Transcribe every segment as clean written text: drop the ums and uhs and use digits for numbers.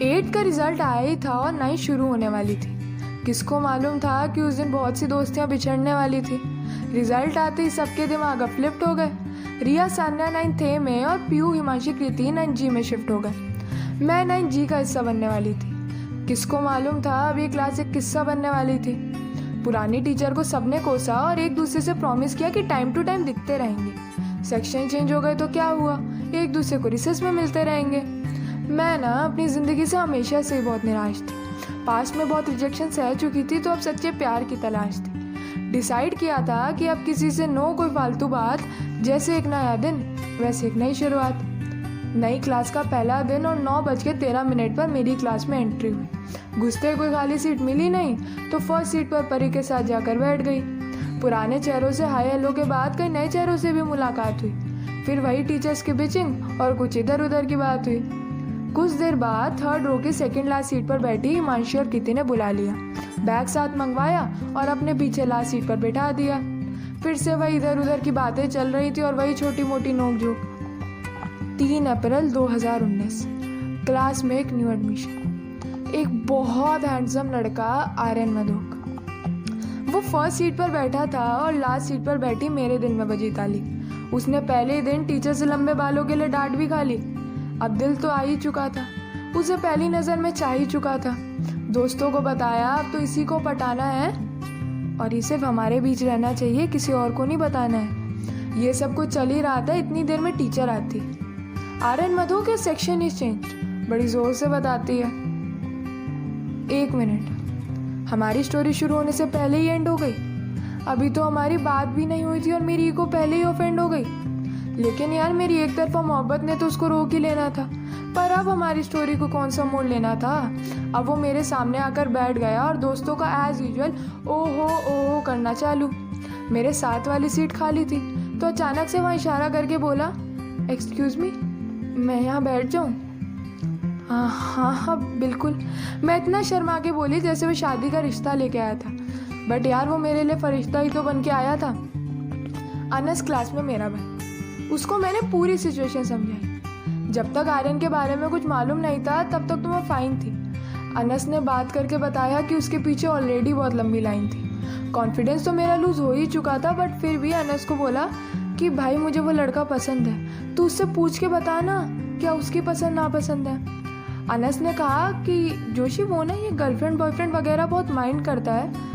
8 का रिजल्ट आया ही था और 9 शुरू होने वाली थी। किसको मालूम था कि उस दिन बहुत सी दोस्तियां बिछड़ने वाली थी। रिजल्ट आते ही सबके दिमाग अपलिफ्ट हो गए। रिया सान्या 9th A में और पीयू हिमांशी कृति 9G में शिफ्ट हो गए। मैं 9G का हिस्सा बनने वाली थी। किसको मालूम था अब ये क्लास एक किस्सा बनने वाली थी। पुरानी टीचर को सबने कोसा और एक दूसरे से प्रॉमिस किया कि टाइम टू टाइम दिखते रहेंगे। सेक्शन चेंज हो गए तो क्या हुआ, एक दूसरे को रिसेस में मिलते रहेंगे। मैं ना अपनी ज़िंदगी से हमेशा से ही बहुत निराश थी। पास्ट में बहुत रिजेक्शन सह चुकी थी तो अब सच्चे प्यार की तलाश थी। डिसाइड किया था कि अब किसी से नो कोई फालतू बात, जैसे एक नया दिन वैसे एक नई शुरुआत। नई क्लास का पहला दिन और 9:13 पर मेरी क्लास में एंट्री हुई। घुसते कोई खाली सीट मिली नहीं तो फर्स्ट सीट पर परी के साथ जाकर बैठ गई। पुराने चेहरों से हाय हेलो के बाद कई नए चेहरों से भी मुलाकात हुई। फिर वही टीचर्स की बिचिंग और कुछ इधर उधर की बात हुई। कुछ देर बाद 3rd रो की सेकंड लास्ट सीट पर बैठी हिमांशी और कृति ने बुला लिया, बैग साथ मंगवाया और अपने पीछे लास्ट सीट पर बैठा दिया। फिर से वही इधर उधर की बातें चल रही थी और वही छोटी मोटी नोकझोंक। 3 अप्रैल 2019 क्लास में एक न्यू एडमिशन, एक बहुत हैंडसम लड़का आर्यन मधोक। वो फर्स्ट सीट पर बैठा था और लास्ट सीट पर बैठी मेरे दिल में बजी ताली। उसने पहले ही दिन टीचर से लंबे बालों के लिए डांट भी खा ली। अब दिल तो आ ही चुका था, उसे पहली नज़र में चाह ही चुका था। दोस्तों को बताया अब तो इसी को पटाना है और ये सिर्फ हमारे बीच रहना चाहिए, किसी और को नहीं बताना है। ये सब कुछ चल ही रहा था, इतनी देर में टीचर आती। आर्यन मधु के सेक्शन इज चेंज, बड़ी जोर से बताती है। 1 मिनट, हमारी स्टोरी शुरू होने से पहले ही एंड हो गई। अभी तो हमारी बात भी नहीं हुई थी और मेरी ईगो पहले ही ऑफेंड हो गई। लेकिन यार मेरी एक तरफा मोहब्बत ने तो उसको रोक ही लेना था। पर अब हमारी स्टोरी को कौन सा मोड़ लेना था। अब वो मेरे सामने आकर बैठ गया और दोस्तों का एज यूजुअल ओहो करना चालू। मेरे साथ वाली सीट खाली थी तो अचानक से वहाँ इशारा करके बोला, एक्सक्यूज मी, मैं यहाँ बैठ जाऊँ? हाँ बिल्कुल। मैं इतना शर्मा के बोली जैसे वो शादी का रिश्ता लेके आया था। बट यार वो मेरे लिए फरिश्ता ही तो बन के आया था। अनस क्लास में मेरा भाई, उसको मैंने पूरी सिचुएशन समझाई। जब तक आर्यन के बारे में कुछ मालूम नहीं था तब तक तो मैं फाइन थी। अनस ने बात करके बताया कि उसके पीछे ऑलरेडी बहुत लंबी लाइन थी। कॉन्फिडेंस तो मेरा लूज हो ही चुका था, बट फिर भी अनस को बोला कि भाई मुझे वो लड़का पसंद है, तो उससे पूछ के बता ना क्या उसकी पसंद नापसंद है। अनस ने कहा कि जोशी वो ना ये गर्लफ्रेंड बॉयफ्रेंड वगैरह बहुत माइंड करता है।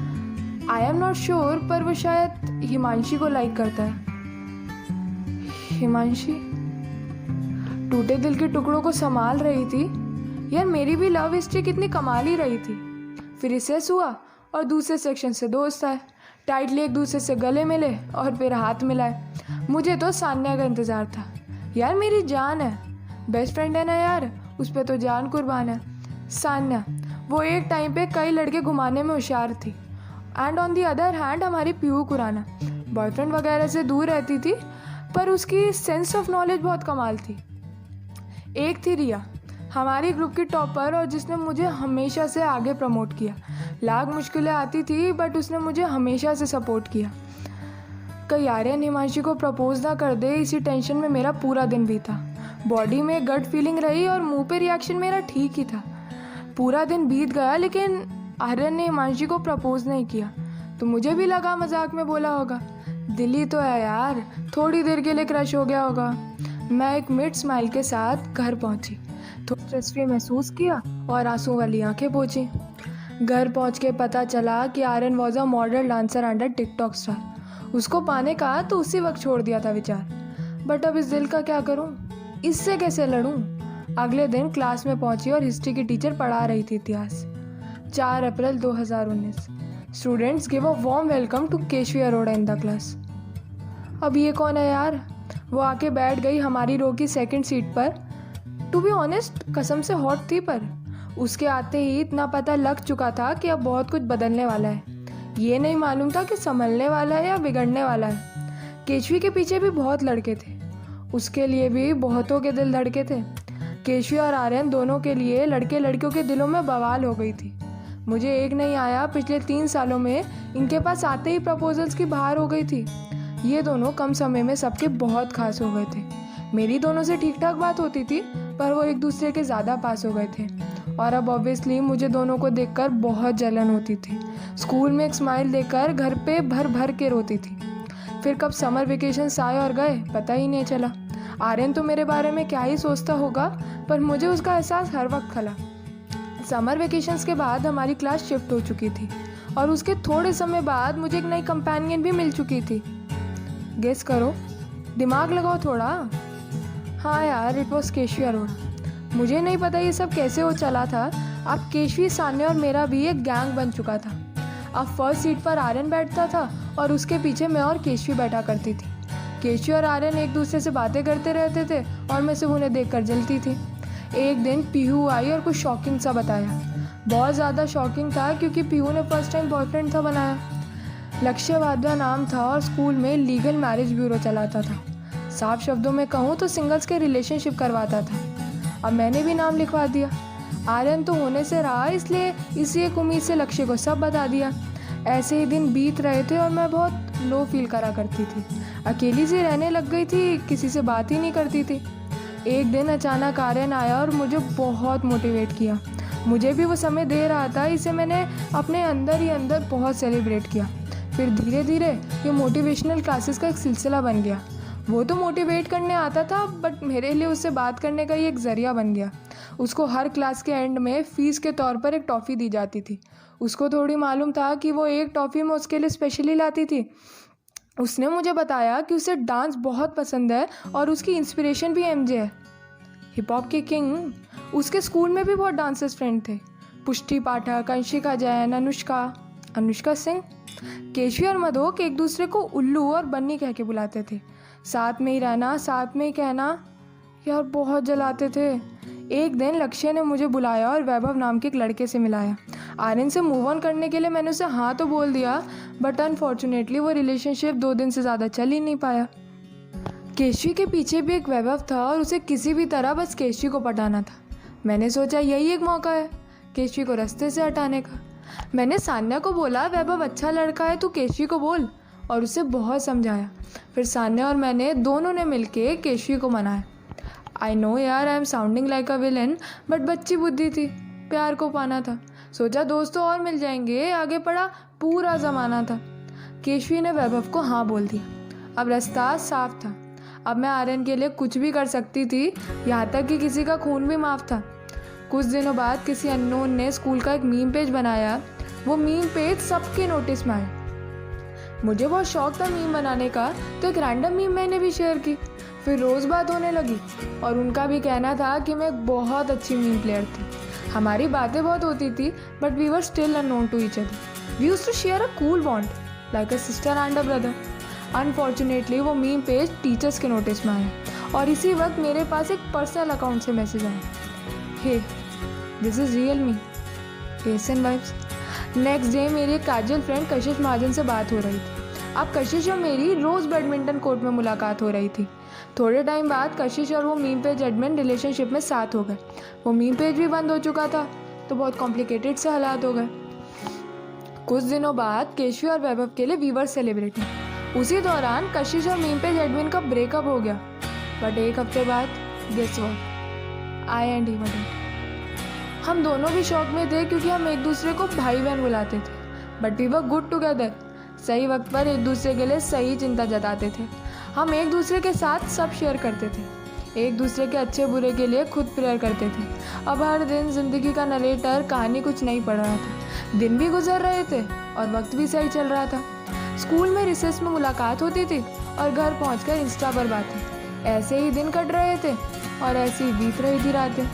आई एम नॉट श्योर, पर वो शायद हिमांशी को लाइक करता है। हिमांशी टूटे दिल के टुकड़ों को संभाल रही थी। यार मेरी भी लव हिस्ट्री कितनी कमाल ही रही थी। फिर रिसेस हुआ और दूसरे सेक्शन से दोस्त आए, टाइटली एक दूसरे से गले मिले और फिर हाथ मिलाए। मुझे तो सान्या का इंतज़ार था। यार मेरी जान है, बेस्ट फ्रेंड है ना यार, उस पर तो जान कुर्बान है। सान्या वो एक टाइम पे कई लड़के घुमाने में होशियार थी। And on the other hand हमारी पीयू कुराना बॉयफ्रेंड वगैरह से दूर रहती थी, पर उसकी सेंस ऑफ नॉलेज बहुत कमाल थी। एक थी रिया, हमारी ग्रुप की टॉपर और जिसने मुझे हमेशा से आगे प्रमोट किया। लाख मुश्किलें आती थी बट उसने मुझे हमेशा से सपोर्ट किया। कई आर्यन हिमांशी को प्रपोज ना कर दे, इसी टेंशन में मेरा पूरा दिन बीता। बॉडी में गट फीलिंग रही और मुंह पे रिएक्शन मेरा ठीक ही था। पूरा दिन बीत गया लेकिन आर्यन ने हिमांशी को प्रपोज नहीं किया, तो मुझे भी लगा मजाक में बोला होगा। दिल ही तो है यार, थोड़ी देर के लिए क्रश हो गया होगा। मैं एक मिड स्माइल के साथ घर पहुंची, थोड़ा स्ट्रेस फ्री महसूस किया और आंसू वाली आंखें पोंछी। घर पहुंच के पता चला कि Aryan was a model dancer and a TikTok star. उसको पाने का तो उसी वक्त छोड़ दिया था विचार। बट अब इस दिल का क्या करूं, इससे कैसे लड़ूं। अगले दिन क्लास में पहुंची और हिस्ट्री की टीचर पढ़ा रही थी इतिहास। 4 April 2019 students give a warm welcome to Keshavi Arora in the class. अब ये कौन है यार। वो आके बैठ गई हमारी रो की सेकंड सीट पर। टू बी ऑनेस्ट कसम से हॉट थी, पर उसके आते ही इतना पता लग चुका था कि अब बहुत कुछ बदलने वाला है। ये नहीं मालूम था कि संभलने वाला है या बिगड़ने वाला है। केशवी के पीछे भी बहुत लड़के थे, उसके लिए भी बहुतों के दिल धड़के थे। केशवी और आर्यन दोनों के लिए लड़के लड़कियों के दिलों में बवाल हो गई थी। मुझे एक नहीं आया, पिछले 3 सालों में इनके पास आते ही प्रपोजल्स की बहार हो गई थी। ये दोनों कम समय में सबके बहुत खास हो गए थे। मेरी दोनों से ठीक ठाक बात होती थी, पर वो एक दूसरे के ज़्यादा पास हो गए थे। और अब ऑब्वियसली मुझे दोनों को देखकर बहुत जलन होती थी। स्कूल में एक स्माइल देकर घर पे भर भर के रोती थी। फिर कब समर वेकेशंस आए और गए पता ही नहीं चला। आर्यन तो मेरे बारे में क्या ही सोचता होगा, पर मुझे उसका एहसास हर वक्त खला। समर वेकेशंस के बाद हमारी क्लास शिफ्ट हो चुकी थी और उसके थोड़े समय बाद मुझे एक नई कंपेनियन भी मिल चुकी थी। गेस करो, दिमाग लगाओ थोड़ा। हाँ यार, इट वॉज केशवी अरोड़ा। मुझे नहीं पता ये सब कैसे हो चला था। अब केशवी, सान्या और मेरा भी एक गैंग बन चुका था। अब फर्स्ट सीट पर आर्यन बैठता था और उसके पीछे मैं और केशवी बैठा करती थी। केशवी और आर्यन एक दूसरे से बातें करते रहते थे और मैं सिर्फ उन्हें देखकर जलती थी। एक दिन पीहू आई और कुछ शॉकिंग सा बताया। बहुत ज़्यादा शॉकिंग था क्योंकि पीहू ने फर्स्ट टाइम बॉयफ्रेंड था बनाया। लक्ष्य वाधवा नाम था और स्कूल में लीगल मैरिज ब्यूरो चलाता था। साफ शब्दों में कहूँ तो सिंगल्स के रिलेशनशिप करवाता था। अब मैंने भी नाम लिखवा दिया। आर्यन तो होने से रहा, इसलिए इसी एक उम्मीद से लक्ष्य को सब बता दिया। ऐसे ही दिन बीत रहे थे और मैं बहुत लो फील करा करती थी। अकेली सी रहने लग गई थी, किसी से बात ही नहीं करती थी। एक दिन अचानक आर्यन आया और मुझे बहुत मोटिवेट किया। मुझे भी वो समय दे रहा था, इसे मैंने अपने अंदर ही अंदर बहुत सेलिब्रेट किया। फिर धीरे धीरे ये मोटिवेशनल क्लासेस का एक सिलसिला बन गया। वो तो मोटिवेट करने आता था, बट मेरे लिए उससे बात करने का ही एक ज़रिया बन गया। उसको हर क्लास के एंड में फ़ीस के तौर पर एक टॉफ़ी दी जाती थी। उसको थोड़ी मालूम था कि वो एक टॉफ़ी मैं उसके लिए स्पेशली लाती थी। उसने मुझे बताया कि उसे डांस बहुत पसंद है और उसकी इंस्पिरेशन भी एमजे है, हिप हॉप के किंग। उसके स्कूल में भी बहुत डांसर्स फ्रेंड थे। पुष्टि पाठक, अंशिका जैन, अनुष्का सिंह। केशवी और मधोक एक दूसरे को उल्लू और बन्नी कह के बुलाते थे। साथ में ही रहना, साथ में ही कहना, यार बहुत जलाते थे। एक दिन लक्ष्य ने मुझे बुलाया और वैभव नाम के एक लड़के से मिलाया। आर्यन से मूव ऑन करने के लिए मैंने उसे हाँ तो बोल दिया, बट अनफॉर्चुनेटली वो रिलेशनशिप 2 दिन से ज़्यादा चल ही नहीं पाया। केशवी के पीछे भी एक वैभव था और उसे किसी भी तरह बस केशवी को पटाना था। मैंने सोचा यही एक मौका है केशवी को रास्ते से हटाने का। मैंने सान्या को बोला, वैभव अच्छा लड़का है, तू केशवी को बोल, और उसे बहुत समझाया। फिर सान्या और मैंने दोनों ने मिलके केशवी को मनाया। आई नो यार, I am sounding like a villain, but बच्ची बुद्धि थी, प्यार को पाना था। सोचा दोस्तों और मिल जाएंगे, आगे पड़ा पूरा ज़माना था। केशवी ने वैभव को हाँ बोल दिया। अब रास्ता साफ था। अब मैं आर्यन के लिए कुछ भी कर सकती थी, यहाँ तक कि किसी का खून भी माफ़ था। कुछ दिनों बाद किसी अननोन ने स्कूल का एक मीम पेज बनाया। वो मीम पेज सबके नोटिस में आया। मुझे बहुत शौक था मीम बनाने का, तो एक रैंडम मीम मैंने भी शेयर की। फिर रोज़ बात होने लगी और उनका भी कहना था कि मैं एक बहुत अच्छी मीम प्लेयर थी। हमारी बातें बहुत होती थी, but we were still unknown to each other. We used to share a cool bond like a sister and a brother. Unfortunately वो मीम पेज टीचर्स के नोटिस में आया और इसी वक्त मेरे पास एक पर्सनल अकाउंट से मैसेज आया, hey this is real me, एसन वाइब्स। नेक्स्ट डे मेरी एक काजल फ्रेंड कशिश महाजन से बात हो रही थी। अब कशिश और मेरी रोज़ बैडमिंटन कोर्ट में मुलाकात हो रही थी। थोड़े टाइम बाद कशिश और वो मीम पेज एडमिन रिलेशनशिप में साथ हो गए। वो मीम पेज भी बंद हो चुका था, तो बहुत कॉम्प्लिकेटेड से हालात हो गए। कुछ दिनों बाद केशवी और वैभव के लिए वी वर सेलिब्रेटिंग। उसी दौरान कशिश और मीम पेज एडमिन का ब्रेकअप हो गया। बट एक हफ्ते बाद guess what, I and he were dead. हम दोनों भी शौक में थे क्योंकि हम एक दूसरे को भाई बहन बुलाते थे, but we were good together. सही वक्त पर एक दूसरे के लिए सही चिंता जताते थे। हम एक दूसरे के साथ सब शेयर करते थे, एक दूसरे के अच्छे बुरे के लिए खुद प्रेयर करते थे। अब हर दिन ज़िंदगी का नरेटर कहानी कुछ नहीं पढ़ रहा था। दिन भी गुजर रहे थे और वक्त भी सही चल रहा था। स्कूल में रिसेस में मुलाकात होती थी और घर पहुंचकर इंस्टा पर बातें। ऐसे ही दिन कट रहे थे और ऐसे ही बीत रही थी रातें।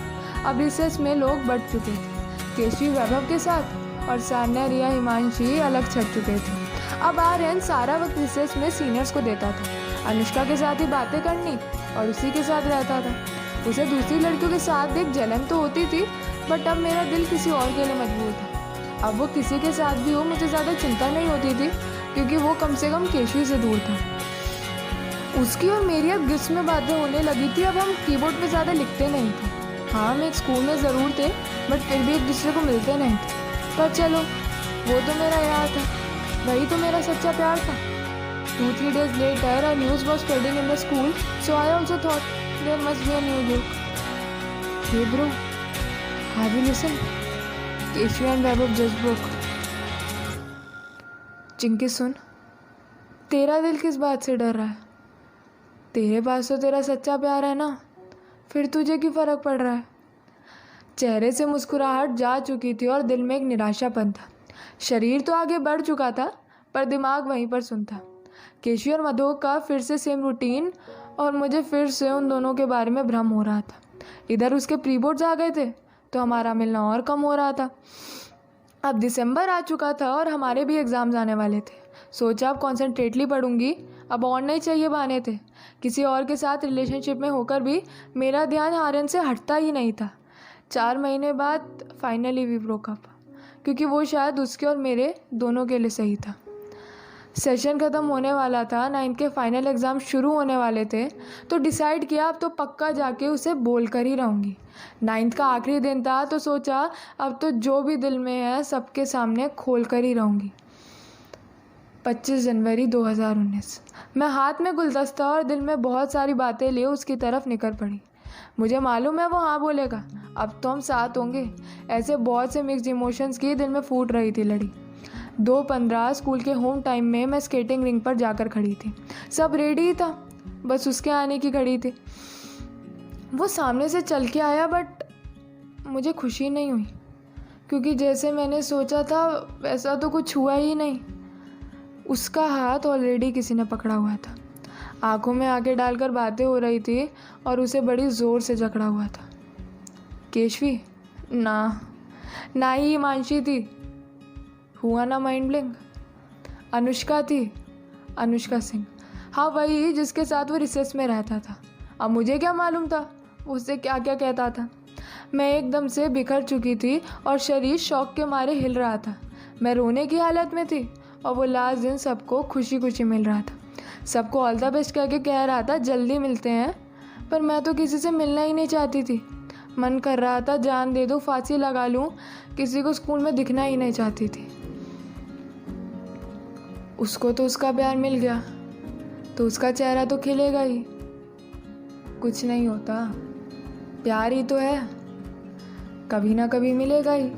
अब रिसेस में लोग बढ़ चुके थे, केशवी वैभव के साथ और सान्या, रिया, हिमांशी अलग छट चुके थे। अब आर्यन सारा वक्त रिसेस में सीनियर्स को देता था, अनुष्का के साथ ही बातें करनी और उसी के साथ रहता था। उसे दूसरी लड़कियों के साथ देख जलन तो होती थी, बट अब मेरा दिल किसी और के लिए मजबूर था। अब वो किसी के साथ भी हो, मुझे ज़्यादा चिंता नहीं होती थी क्योंकि वो कम से कम केशवी से दूर था। उसकी और मेरी अब गिफ्ट में बातें होने लगी थी। अब हम कीबोर्ड पे ज़्यादा लिखते नहीं थे। हाँ, हम एक स्कूल में ज़रूर थे, बट फिर भी एक दूसरे को मिलते नहीं थे। पर चलो, वो तो मेरा यार था, वही तो मेरा सच्चा प्यार था। 2-3 days later, a news was spreading in the school, so I also thought there must be a new joke. Hey bro, Have you listened? Keshav and Vaibhav just broke. Chinki सुन, तेरा दिल किस बात से डर रहा है? तेरे पास तो तेरा सच्चा प्यार है ना, फिर तुझे क्यों फर्क पड़ रहा है? चेहरे से मुस्कुराहट जा चुकी थी और दिल में एक निराशापन था। शरीर तो आगे बढ़ चुका था पर दिमाग वहीं पर सुनता। केशव और मधु का फिर से सेम रूटीन और मुझे फिर से उन दोनों के बारे में भ्रम हो रहा था। इधर उसके प्री बोर्ड्स आ गए थे तो हमारा मिलना और कम हो रहा था। अब दिसंबर आ चुका था और हमारे भी एग्ज़ाम्स आने वाले थे। सोचा अब कॉन्सेंट्रेटली पढ़ूंगी, अब और नहीं चाहिए बहाने थे। किसी और के साथ रिलेशनशिप में होकर भी मेरा ध्यान आर्यन से हटता ही नहीं था। 4 महीने बाद फाइनली वी ब्रोक अप, क्योंकि वो शायद उसके और मेरे दोनों के लिए सही था। सेशन ख़त्म होने वाला था, 9th के फाइनल एग्ज़ाम शुरू होने वाले थे, तो डिसाइड किया अब तो पक्का जाके उसे बोल कर ही रहूँगी। 9th का आखिरी दिन था तो सोचा अब तो जो भी दिल में है सबके सामने खोल कर ही रहूँगी। 25 जनवरी 2019। मैं हाथ में गुलदस्ता और दिल में बहुत सारी बातें लिए उसकी तरफ निकल पड़ी। मुझे मालूम है वो हाँ बोलेगा, अब तो हम साथ होंगे। ऐसे बहुत से मिक्स्ड इमोशंस की दिल में फूट रही थी लड़ी। 2:15 स्कूल के होम टाइम में मैं स्केटिंग रिंग पर जाकर खड़ी थी। सब रेडी ही था, बस उसके आने की घड़ी थी। वो सामने से चल के आया बट मुझे खुशी नहीं हुई, क्योंकि जैसे मैंने सोचा था वैसा तो कुछ हुआ ही नहीं। उसका हाथ ऑलरेडी किसी ने पकड़ा हुआ था। आंखों में आंखें डालकर बातें हो रही थी और उसे बड़ी ज़ोर से जकड़ा हुआ था। केशवी ना ही हिमांशी थी, हुआ ना माइंड ब्लिंक। अनुष्का थी, अनुष्का सिंह। हाँ वही जिसके साथ वो रिसेस में रहता था। अब मुझे क्या मालूम था वो उससे क्या क्या कहता था। मैं एकदम से बिखर चुकी थी और शरीर शौक के मारे हिल रहा था। मैं रोने की हालत में थी और वो लास्ट दिन सबको खुशी खुशी मिल रहा था। सबको ऑल द बेस्ट कह के कह रहा था जल्दी मिलते हैं, पर मैं तो किसी से मिलना ही नहीं चाहती थी। मन कर रहा था जान दे दूँ, फांसी लगा लूँ, किसी को स्कूल में दिखना ही नहीं चाहती थी। उसको तो उसका प्यार मिल गया तो उसका चेहरा तो खिलेगा ही। कुछ नहीं होता, प्यार ही तो है, कभी ना कभी मिलेगा ही।